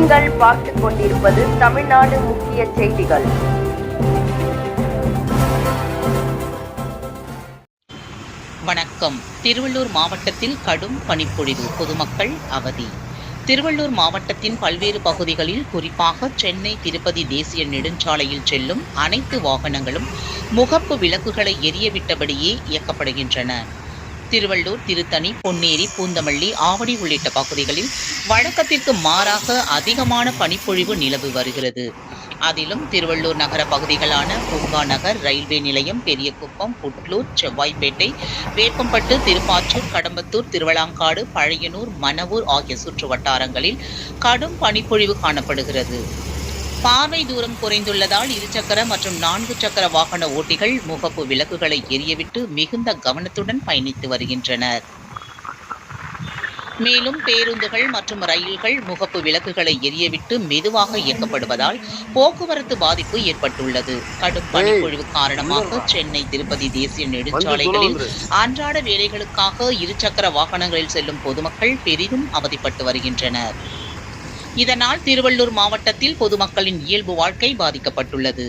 நீங்கள் பார்த்துக் கொண்டிருப்பது தமிழ்நாடு முக்கிய செய்திகள். வணக்கம். திருவள்ளூர் மாவட்டத்தில் கடும் பனிப்பொழிவு, பொதுமக்கள் அவதி. திருவள்ளூர் மாவட்டத்தின் பல்வேறு பகுதிகளில், குறிப்பாக சென்னை திருப்பதி தேசிய நெடுஞ்சாலையில் செல்லும் அனைத்து வாகனங்களும் முகப்பு விளக்குகளை எரியவிட்டபடியே இயக்கப்படுகின்றன. திருவள்ளூர், திருத்தணி, பொன்னேரி, பூந்தமல்லி, ஆவடி உள்ளிட்ட பகுதிகளில் வழக்கத்திற்கு மாறாக அதிகமான பனிப்பொழிவு நிலவு வருகிறது. அதிலும் திருவள்ளூர் நகர பகுதிகளான பூங்கா நகர், ரயில்வே நிலையம், பெரியகுப்பம், புட்லூர், செவ்வாய்ப்பேட்டை, வேப்பம்பட்டு, திருப்பாச்சூர், கடம்பத்தூர், திருவலாங்காடு, பழையனூர், மணவூர் ஆகிய சுற்று வட்டாரங்களில் கடும் பனிப்பொழிவு காணப்படுகிறது. பார்வை தூரம் குறைந்துள்ளதால் இருசக்கர மற்றும் 4 சக்கர வாகன ஓட்டிகள் முகப்பு விளக்குகளை எரியவிட்டு மிகுந்த கவனத்துடன் பயணித்து வருகின்றனர். மேலும் பேருந்துகள் மற்றும் ரயில்கள் முகப்பு விளக்குகளை எரியவிட்டு மெதுவாக இயக்கப்படுவதால் போக்குவரத்து பாதிப்பு ஏற்பட்டுள்ளது. கடும் பனிப்பொழிவு காரணமாக சென்னை திருப்பதி தேசிய நெடுஞ்சாலைகளில் அன்றாட வேலைகளுக்காக இருசக்கர வாகனங்களில் செல்லும் பொதுமக்கள் பெரிதும் அவதிப்பட்டு வருகின்றனர். இதனால் திருவள்ளூர் மாவட்டத்தில் பொதுமக்களின் இயல்பு வாழ்க்கை பாதிக்கப்பட்டுள்ளது.